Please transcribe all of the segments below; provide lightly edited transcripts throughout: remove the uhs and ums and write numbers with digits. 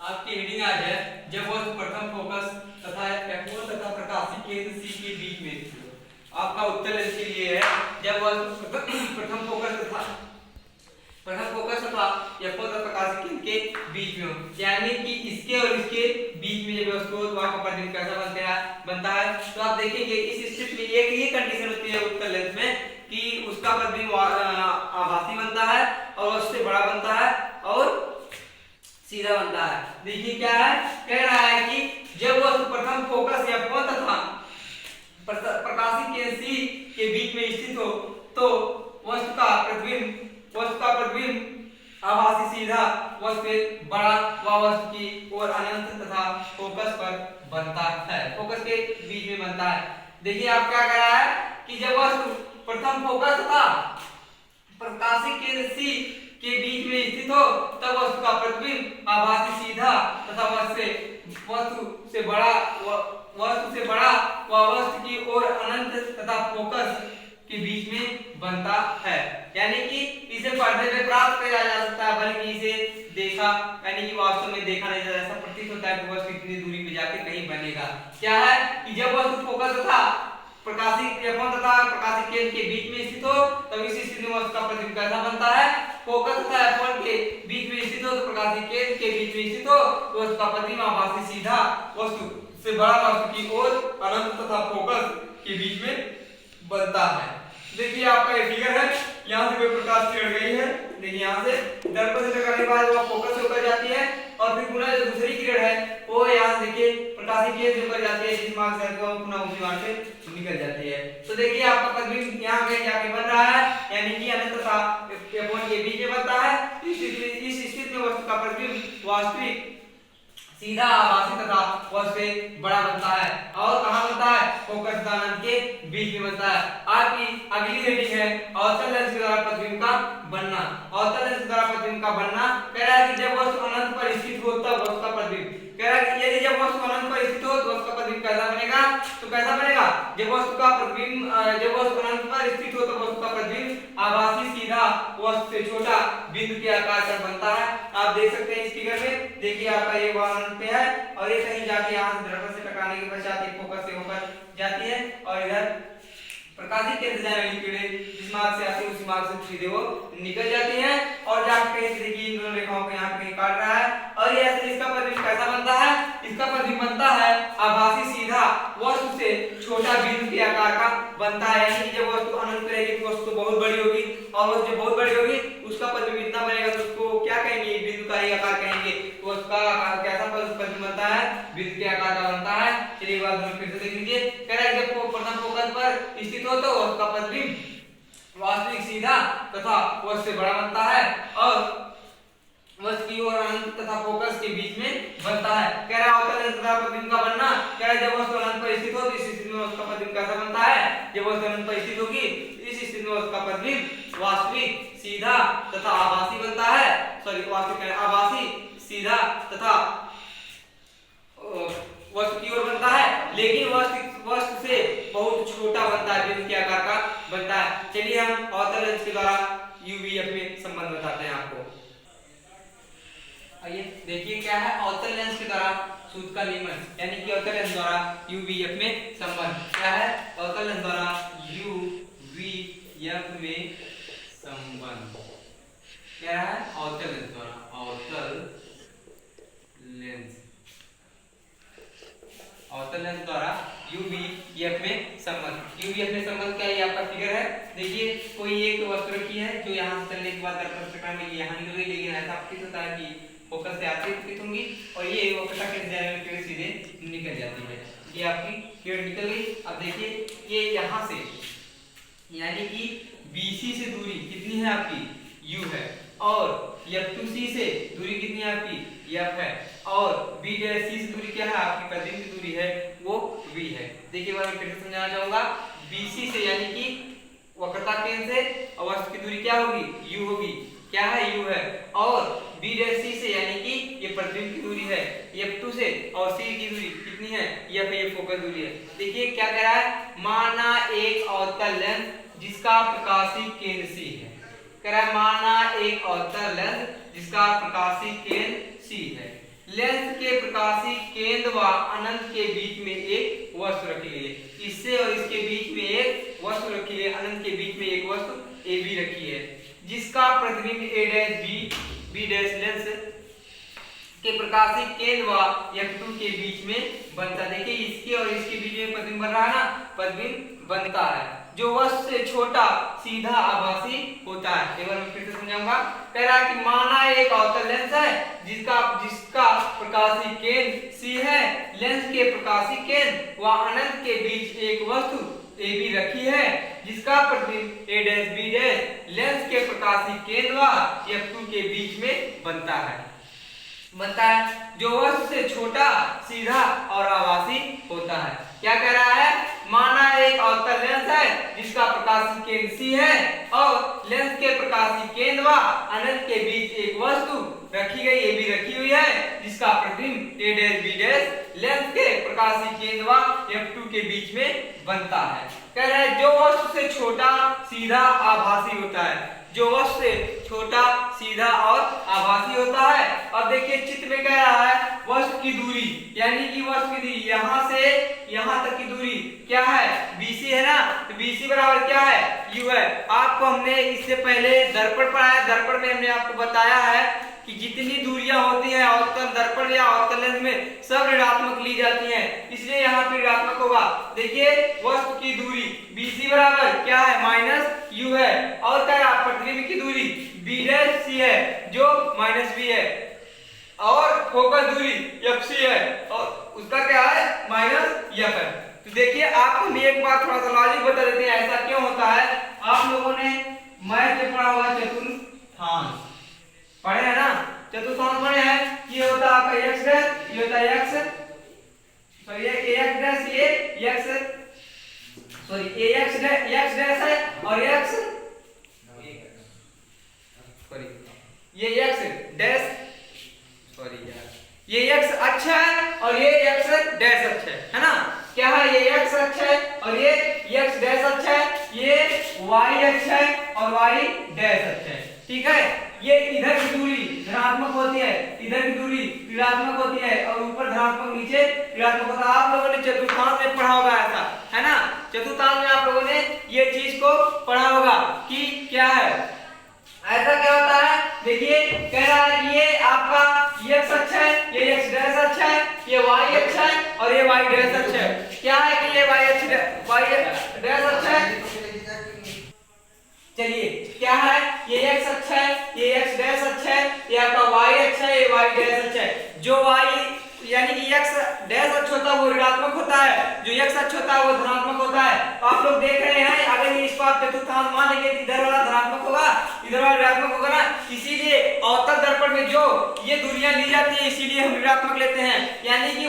आपकी रीडिंग आज है जब वस्तु प्रथम फोकस तथा F1 तथा प्रकाशीय केंद्र C के बीच में थी। आपका उत्तर इसके लिए है जब वस्तु प्रथम फोकस तथा F1 तथा प्रकाशीय केंद्र के बीच में हो, यानी कि इसके और इसके बीच में जब वस्तु हो तो वहां का प्रतिबिंब कैसा बनता है। तो आप देखेंगे इस स्थिति में एक ही कंडीशन होती है उत्तर लेंस में कि उसका प्रतिबिंब आभासी बनता है और उससे बड़ा बनता है और सीधा बनता है। देखिए क्या है, कह रहा है कि जब वस्तु प्रथम फोकस F1 तथा प्रकाशीय केंद्र C के बीच में स्थित हो तो वस्तु का प्रतिबिंब आभासी सीधा वस्तु से बड़ा व वस्तु की ओर अनंत तथा फोकस पर बनता है, फोकस के बीच में बनता है। देखिए आप क्या कह रहा है कि जब वस्तु प्रथम फोकस तथा प्रकाशीय केंद्र C के बीच में स्थित हो तब वस्तु का प्रतिबिंब आभासी सीधा तथा वस्तु से बड़ा व वस्तु की ओर अनंत तथा फोकस के बीच में बनता है। यानी कि इसे पर्दे में प्राप्त किया जा सकता है, बल्कि इसे देखा यानी कि वास्तव में देखा नहीं जाता, ऐसा प्रतीत होता है कि वस्तु इतनी दूरी पे जाके कहीं बनेगा। क्या है कि जब वस्तु फोकस तथा प्रकाशीय F1 तथा प्रकाशीय केंद्र के बीच में स्थित हो तब इस स्थिति में वस्तु का प्रतिबिंब कैसा बनता है, फोकस तथा F1 के बीच में स्थित हो तो प्रकाशीय केंद्र के बीच में स्थित हो तो वस्तु का प्रतिबिंब आभासी सीधा वस्तु से बड़ा वस्तु की ओर अनंत तथा फोकस के बीच में बनता है। देखिए आपका ये फिगर है, यहाँ से कोई प्रकाश किरण गई है, देखिए यहाँ से दर्पण से टकराने के बाद वो फोकस होकर जाती है और फिर पुनः जो दूसरी किरण है वो यहाँ से देखिए प्रकाशीय केंद्र से होकर जाती है, जिस मार्ग से वो पुनः उसी मार्ग से निकल जाती है। तो देखिए आपका प्रतिबिंब यहाँ कहीं जाके बन रहा है, यानी कि अनंत तथा F1 के बीच में बनता है। इस स्थिति में वस्तु का प्रतिबिंब वास्तविक सीधा आभासी तथा वस्तु से बड़ा बनता है और कहाँ बनता है, फोकस तथा अनंत के बीच में बनता है। आपकी अगली रीडिंग है अवतल लेंस के द्वारा प्रतिबिंब का बनना। अवतल लेंस के द्वारा प्रतिबिंब का बनना कह रहा है कि जब वस्तु अनंत पर स्थित हो तब वस्तु का प्रतिबिंब, कह रहा है कि यदि जब वस्तु अनंत पर स्थित हो तो वस्तु का प्रतिबिंब कैसा बनेगा, तो कैसा बनेगा, जब वस्तु अनंत पर स्थित हो तो वस्तु का प्रतिबिंब आभासी सीधा वस्तु से छोटा बिंदु के आकार का बनता है। आप देख सकते हैं इस फिगर में, देखिए आपका ये अनंत पे है और ये कहीं जाके यहाँ से दर्पण से टकराने के पश्चात एक फोकस से होकर जाती है और इधर प्रकाशीय केंद्र जाने वाली किरणें जिस मार्ग से आती है उसी मार्ग से सीधे वो निकल जाती हैं और जाके कहीं से देखिए इन दोनों रेखाओं को यहाँ कहीं काट रहा है और ये ऐसे इसका प्रतिबिंब कैसा बनता है, इसका प्रतिबिंब बनता है आभासी सीधा वस्तु से छोटा बिंदु के आकार का बनता है। यानी कि जब वस्तु अनंत रहेगी तो वस्तु बहुत बड़ी होगी और वस्तु जब बहुत बड़ी होगी उसका प्रतिबिंब इतना बनेगा तो उसको क्या कहेंगे, बिंदु का ही आकार कहेंगे। तो उसका आकार कैसा प्रतिबिंब बनता है, बिंदु के आकार का बनता है। चलिए एक बार फिर से देख लीजिए, कह रहा है जब प्रथम फोकस पर स्थित हो तो उसका प्रतिबिंब वास्तविक सीधा तथा वस्तु से बड़ा बनता है और वस्तु की ओर अनंत तथा फोकस के बीच में बनता है। कह रहा है अवतल लेंस का प्रतिबिंब का बनना, कह रहा है जब वस्तु अनंत पर स्थित हो तो इस स्थिति में उसका प्रतिबिंब कैसा बनता है, जब वस्तु अनंत पर स्थित होगी इस स्थिति में उसका प्रतिबिंब वास्तविक सीधा तथा आभासी बनता है, आभासी सीधा तथा वस्तु की ओर बनता है, लेकिन वस्तु से बहुत छोटा बनता है, बिंदु के आकार का बनता है। चलिए हम अवतल लेंस के द्वारा यूवीएफ में संबंध बताते हैं आपको। आइए देखिए क्या है अवतल लेंस के द्वारा सूत्र का नियमन, यानी कि अवतल लेंस द्वारा यूवीएफ में संबंध क्या है, अवतल लेंस द्वारा यूवीएफ में संबंध क्या है, अवतल लेंस द्वारा अवतल लेंस द्वारा यूवीएफ में संबंध। यूवीएफ में संबंध क्या है, ये आपका फिगर है। देखिए कोई एक वस्तु रखी है जो यहाँ से चलने के बाद दर्पण से टकराने में यहाँ निकल गई, लेकिन ऐसा प्रतीत होता है कि फोकस से आती प्रतीत होंगी और ये वक्रता के जाने सीधे निकल जाती है। ये आपकी किरण निकल गई। अब देखिए ये यहाँ से यानी कि BC से दूरी कितनी है आपकी, U है और F2C से दूरी कितनी है आपकी, F है और B'(C) से दूरी क्या है आपकी, प्रतिबिंब की दूरी है वो V है। देखिए मैं फिर से समझाना चाहूंगा, BC से यानी कि वक्रता केंद्र से और वस्तु की दूरी क्या होगी, U होगी, क्या है U है और B'(C) से यानी कि ये प्रतिबिंब की दूरी है, F2 से और C की दूरी कितनी है, F है, ये फोकस दूरी है। देखिए क्या कह रहा है, माना एक अवतल लेंस जिसका प्रकाशीय केंद्र C है, कह रहा है माना एक अवतल लेंस जिसका प्रकाशीय केंद्र C है। लेंस के प्रकाशीय केंद्र व अनंत के बीच में एक वस्तु रखी गई है। इससे और इसके बीच में एक वस्तु रखी गई है, अनंत के बीच में एक वस्तु ए बी रखी है, जिसका प्रतिबिंब ए डैश बी डैश लेंस के प्रकाशीय केंद्र व F2 के बीच में बनता है। देखिए इसके और इसके बीच में प्रतिबिंब बन रहा है ना, प्रतिबिंब बनता है जो वस्तु से छोटा, सीधा, आभासी होता है। एक बार मैं फिर से समझाऊंगा। कह रहा है कि माना एक अवतल लेंस है जिसका प्रकाशीय केंद्र C है, लेंस के प्रकाशीय केंद्र व अनंत के बीच एक वस्तु ए बी रखी है, जिसका प्रतिबिंब ए डैश बी डैश लेंस के प्रकाशीय केंद्र व F2 के बीच में बनता है जो वस्तु से छोटा, सीधा और आभासी होता है। क्या कह रहा है? माना एक अवतल लेंस है जिसका प्रकाशीय केंद्र C है और लेंस के प्रकाशीय केंद्र व अनंत के बीच एक वस्तु रखी गई, ए बी रखी हुई है, जिसका प्रतिबिंब ए डैश बी डैश लेंस के प्रकाशीय केंद्र व F2 के बीच में बनता है। कह रहा है जो वस्तु से छोटा, सीधा, आभासी होता है, जो वस्तु से छोटा, सीधा और आभासी होता है। अब देखिए चित्र में कह रहा है वस्तु की दूरी, यानी कि वस्तु की दूरी यहां से यहां तक की दूरी क्या है? BC है ना, तो BC बराबर क्या है? U है। आपको हमने इससे पहले दर्पण पढ़ाया, दर्पण में हमने आपको बताया है कि जितनी दूरियां होती हैं अवतल दर्पण या अवतल लेंस में सब ऋणात्मक ली जाती हैं, इसलिए यहाँ पे ऋणात्मक होगा। देखिए वस्तु की दूरी BC बराबर क्या है? माइनस U है, और क्या है? प्रतिबिंब की दूरी B डैश C है जो माइनस B है, और फोकस दूरी FC है और उसका क्या है? माइनस F है। तो देखिए आपको हम एक बात थोड़ा सा लॉजिक बता देते हैं ऐसा क्यों होता है। आप लोगों ने मैथ में पढ़ा हुआ चतुर्थांश पढ़े है ना, चतुर्थांश पढ़े हैं। ये होता है आपका x डैश, ये होता है x, सॉरी ये ax डैश, ये x, सॉरी ax डैश है और x, सॉरी ये x डैश, सॉरी यार ये x अच्छा है और ये x डैश अच्छा है ना। क्या है? ये x अच्छा है और ये x डैश अच्छा है, ये y अच्छा है और y डैश अच्छा है। ठीक है, ये इधर की दूरी धनात्मक होती है, इधर की दूरी ऋणात्मक होती है और ऊपर धनात्मक, नीचे ऋणात्मक होता है। आप लोगों ने चतुर्थांश में पढ़ा होगा ऐसा, है ना। चतुर्थांश में आप लोगों ने ये चीज को पढ़ा होगा कि क्या है, ऐसा क्या होता है। देखिए कह रहा है कि ये आपका x अच्छा है, ये x डैश अच्छा है, ये y अच्छा है और ये y डैश अच्छा है। क्या है कि ये y डैश अच्छा है। चलिए क्या है? ये x अच्छा है, ये x डैश अच्छा है, ये आपका y अच्छा है, ये y डैश अच्छा है। जो y यानी कि x डैश अच्छा होता है वो ऋणात्मक होता है, जो x अच्छा होता है वो धनात्मक होता है। तो आप लोग देख रहे हैं अगर ये इस बात चतुर्थांश मान लेंगे इधर वाला धनात्मक होगा, इधर वाला ऋणात्मक होगा ना, इसीलिए अवतल दर्पण में जो ये दूरियां ली जाती है इसीलिए हम ऋणात्मक लेते हैं। यानी कि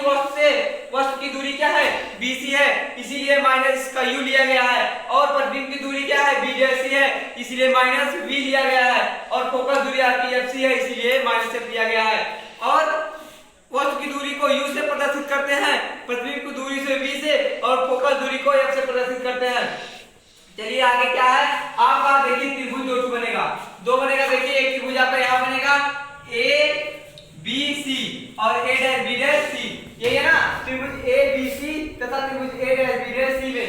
वस्तु की दूरी क्या है? BC है, इसीलिए माइनस का U लिया गया है, और प्रतिबिंब की दूरी क्या है? B डैश C है, इसीलिए माइनस V लिया गया है, और फोकस दूरी आपकी FC है, इसीलिए माइनस F लिया गया है। और वस्तु की दूरी को U से प्रदर्शित करते हैं, प्रतिबिंब की दूरी से V से, और फोकस दूरी को F से प्रदर्शित करते हैं। चलिए आगे क्या है आपका? देखिए त्रिभुज दो बनेगा, देखिए एक त्रिभुज आपका यहाँ बनेगा ABC और A dash B dash C, ये है ना त्रिभुज ABC तथा त्रिभुज A dash B dash C में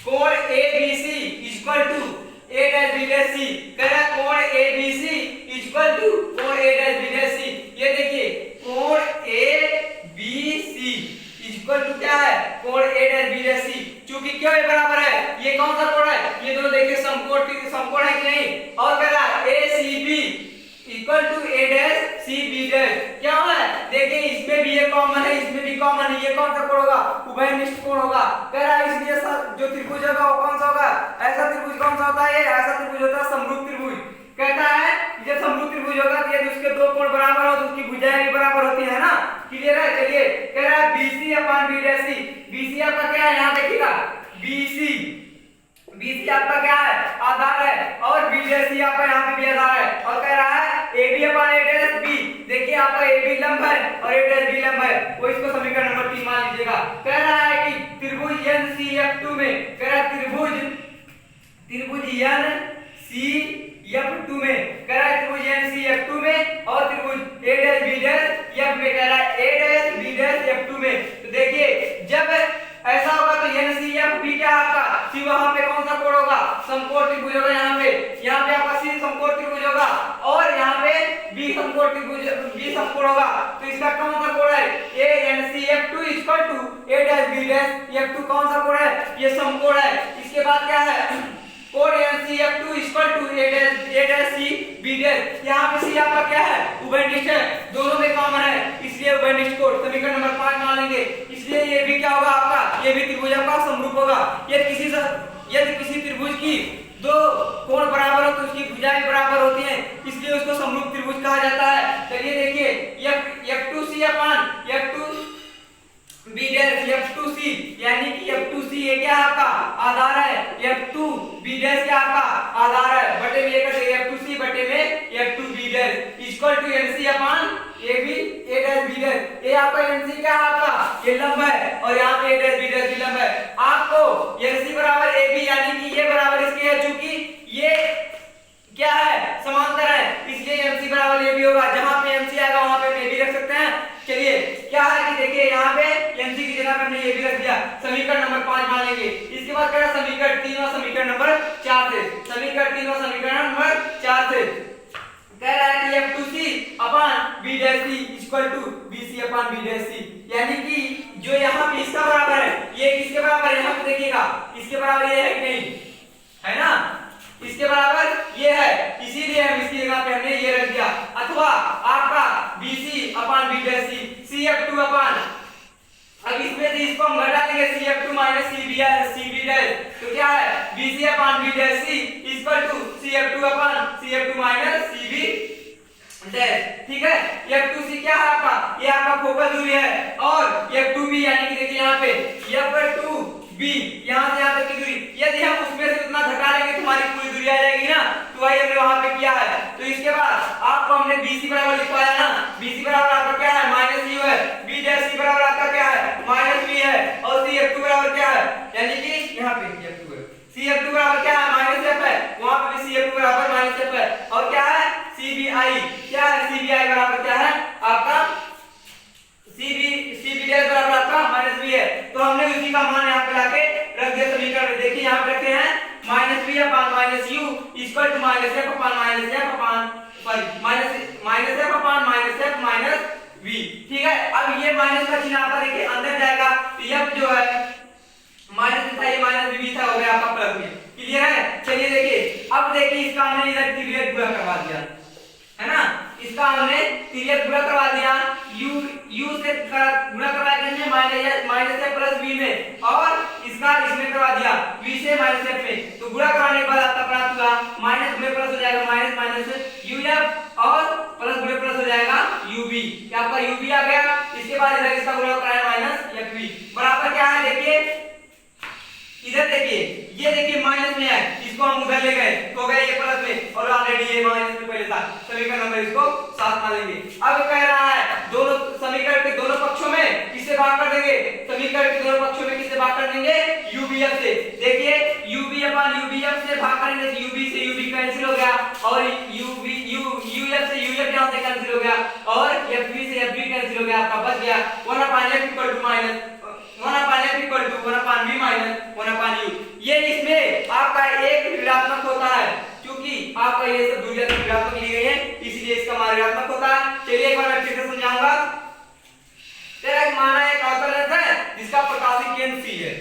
कोण ABC equal to A dash B dash C। कह रहा है कोण ABC इक्वल टू कोण A dash B dash C। ये देखिए कोण ABC इक्वल टू क्या है? कोण A dash B dash C। चूंकि क्यों ये बराबर है, ये कौन सा कोण है? ये दोनों देखिए समकोण है कि नहीं। और कह रहा है ACB equal to A dash CB dash. क्या है? देखिए इसमें भी ये कॉमन है, इसमें भी कॉमन है, ये कौन सा कोण होगा? उभयनिष्ठ कोण होगा। कह रहा है इसलिए जो त्रिभुज होगा वो कौन सा होगा? ऐसा त्रिभुज कौन सा होता है? ऐसा त्रिभुज होता है समरूप त्रिभुज। कहता है जब समरूप त्रिभुज होगा तो यदि उसके दो कोण बराबर हो तो उसकी भुजाएं भी बराबर होती है ना। क्लियर है? चलिए कह रहा है BC upon B dash C। BC आपका क्या है? यहाँ देखिएगा BC आपका क्या है? आधार है, और B डैश C आपका यहाँ पे भी आधार है। और कह रहा है AB upon A dash B। देखिए आपका AB लंब है और A डैश B लंब है, वो इसको समीकरण नंबर 3 मान लीजिएगा। कह रहा है कि त्रिभुज NCF2 में, कह रहा है त्रिभुज NCF2 में, कह रहा है त्रिभुज NCF2 में और त्रिभुज A dash B dash F पे कह रहा है ए डैश बी डैश F2 में। तो देखिए जब ऐसा होगा तो NCFB क्या आपका सी, वहां पे कौन सा कोण होगा, समकोण त्रिभुज होगा। यहाँ पे आपका सी समकोण त्रिभुज होगा और यहाँ पे बी समकोण त्रिभुज, बी समकोण होगा। तो इसका कौन सा कोण है, A NCF2 equal to A dash B dash F2 कौन सा कोण है, ये समकोण है। इसके बाद क्या है, कोण NCF2 equal to A dash C B dash. यहाँ पे सी आपका क्या है, उभयनिष्ठ है, दोनों में कॉमन है, इसलिए उभयनिष्ठ कोण समीकरण नंबर 5 मान लेंगे। इसलिए ये भी क्या होगा आपका, ये भी त्रिभुज आपका समरूप होगा। यदि किसी त्रिभुज की दो कोण बराबर हो तो उसकी भुजाएं बराबर होती हैं, इसलिए उसको समरूप त्रिभुज कहा जाता है। चलिए देखिए F2C अपान F2B डैश F2C, यानी कि F2C ये क्या आपका आधार है, F2B डैश क्या आपका आधार है, बटे में लेकर F2C बटे में F2B dash equal to NC upon AB A dash B dash. ये आपका NC क्या है, आपका ये लंब है और यहाँ पे A डैश B डैश भी लंब है। आपको NC बराबर AB यानी कि ये बराबर इसके है, चूंकि ये क्या है समांतर है, इसलिए MC बराबर AB होगा। जहां पे MC आएगा वहां पे हम AB रख सकते हैं। चलिए क्या है कि देखिए यहाँ पे MC की जगह पे हमने AB रख दिया, समीकरण नंबर 5 मान लेंगे। इसके बाद क्या है समीकरण 3 और समीकरण नंबर 4 से, समीकरण 3 और समीकरण नंबर 4 से कह रहा है कि F2C upon B dash C equal to BC upon B dash C, यानी कि जो यहाँ पे इसका बराबर है ये किसके बराबर है, यहाँ पे देखिएगा इसके बराबर ये है कि नहीं, है ना, इसके बराबर ये है, इसीलिए हम इसकी जगह पे हमने ये रख दिया। अथवा आपका BC upon B dash C CF2 अपान, अब इसमें से इसको हम घटा देंगे CF2 माइनस CB डैश, तो क्या है BC upon B dash C equal to CF2 upon CF2 minus CB dash. ठीक है, F2C क्या है आपका, ये आपका फोकल दूरी है और F2B यानी कि देखिए यहाँ पे F2B यहाँ से यहाँ तक की दूरी, यदि हम उसमें से उतना घटा लेंगे तुम्हारी पूरी दूरी आ जाएगी ना, तो वही हमने वहां पे किया है। तो इसके बाद आपको हमने BC बराबर लिखवाया ना, BC बराबर आपका क्या है माइनस U है, B डैश C बराबर आपका क्या है माइनस B है और CF2 बराबर क्या है, यानी कि यहाँ पे CF2 बराबर क्या है माइनस F है, वहां पे भी CF2 बराबर माइनस F है और क्या है CBI, क्या है CBI बराबर क्या है आपका CB डैश बराबर आपका माइनस B है। तो हमने उसी का मान यहाँ पे लाके रख दिया समीकरण में। देखिए यहाँ पे रखे हैं minus B upon minus U equal to minus F upon minus F upon minus F upon minus F minus V। ठीक है, अब ये माइनस का चिन्ह आपका देखिए अंदर जाएगा, तो F जो है माइनस था, ये माइनस B था, हो गया आपका प्लस में। क्लियर है, चलिए देखिए अब देखिए इसका हमने इधर तिर्यक गुणा करवा दिया है ना, इसका हमने तिर्यक गुणा करवा दिया, u से गुणा करवा के हमने माइनस f प्लस b में और इसका इसमें करवा दिया v से माइनस f में। तो गुणा कराने के बाद आपका प्राप्त हुआ माइनस में प्लस हो जाएगा माइनस माइनस uf और प्लस में प्लस हो जाएगा ub, क्या आपका ub आ गया। इसके बाद इधर इसका गुणा कराया माइनस fv बराबर क्या है, देखिए इधर देखिए ये देखिए माइनस में है, इसको हम उधर ले गए तो गए ये प्लस में और ऑलरेडी ये माइनस में पहले था, समीकरण नंबर इसको 7 मान लेंगे। अब कह रहा है दोनों समीकरण के दोनों पक्षों में किससे भाग कर देंगे, समीकरण के दोनों पक्षों में किससे भाग कर देंगे UBF से। देखिए UB अपान UBF से भाग करेंगे तो UB से UB कैंसिल हो गया और UF से UF यहां से कैंसिल हो गया और FB से FB कैंसिल हो गया, आपका बच गया 1 upon F equal to minus 1 upon F equal to 1 upon B minus 1 upon U। ये इसमें आपका एक ऋणात्मक होता है, क्योंकि आपका ये सब दूरियां ऋणात्मक ली गई है इसलिए इसका मान ऋणात्मक होता है। चलिए एक बार मैं फिर से समझाऊंगा। तेरा एक माना एक अवतल है जिसका प्रकाशिक केंद्र C है,